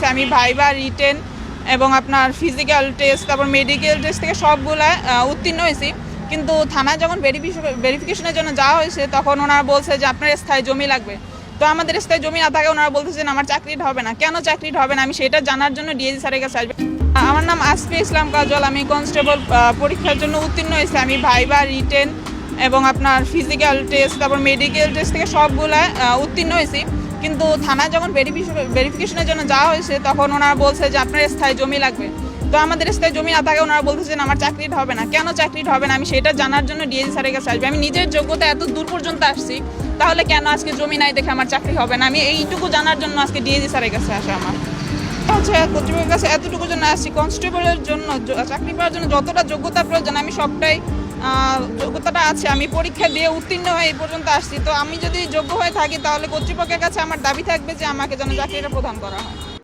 হয়েছে। আমি viva, written এবং আপনার ফিজিক্যাল টেস্ট, তারপর মেডিকেল টেস্ট থেকে সবগুলা উত্তীর্ণ হয়েছি। কিন্তু থানায় যখন ভেরিফিকেশনের জন্য যাওয়া হয়েছে তখন ওনারা বলছে যে আপনার স্থায়ী জমি লাগবে। তো আমাদের স্থায়ী জমি না থাকে ওনারা বলতেছেন আমার চাকরিটা হবে না। কেন চাকরিটা হবে না আমি সেটা জানার জন্য ডিএসি স্যারের কাছে আসবে। আমার নাম আসফিয়া ইসলাম কাজল। আমি কনস্টেবল পরীক্ষার জন্য উত্তীর্ণ হয়েছি। আমি ভাইবা, রিটেন এবং আপনার ফিজিক্যাল টেস্ট, তারপর মেডিকেল টেস্ট থেকে সবগুলা উত্তীর্ণ হয়েছি। কিন্তু থানায় যখন ভেরিফিকেশনের জন্য যাওয়া হয়েছে তখন ওনারা বলছে যে আপনার স্থায়ী জমি লাগবে। তো আমাদের স্থায়ী জমি না থাকে ওনারা বলতেছেন আমার চাকরিটা হবে না। কেন চাকরিটা হবে না আমি সেটা জানার জন্য ডিএসি স্যারের কাছে আসবে। আমি নিজের যোগ্যতা এত দূর পর্যন্ত আসছি, তাহলে কেন আজকে জমি নাই দেখে আমার চাকরি হবে না? আমি এইটুকু জানার জন্য আজকে ডিএসি স্যারের কাছে আসে। আমার হচ্ছে কর্তৃপক্ষের কাছে এতটুকু জন্য আসছি, কনস্টেবলের জন্য চাকরি পাওয়ার জন্য যতটা যোগ্যতা প্রয়োজন আমি সবটাই যোগ্যতাটা আছে। আমি পরীক্ষা দিয়ে উত্তীর্ণ হয়ে এই পর্যন্ত আসছি। তো আমি যদি যোগ্য হয়ে থাকি তাহলে কর্তৃপক্ষের কাছে আমার দাবি থাকবে যে আমাকে যেন চাকরিটা প্রদান করা হয়।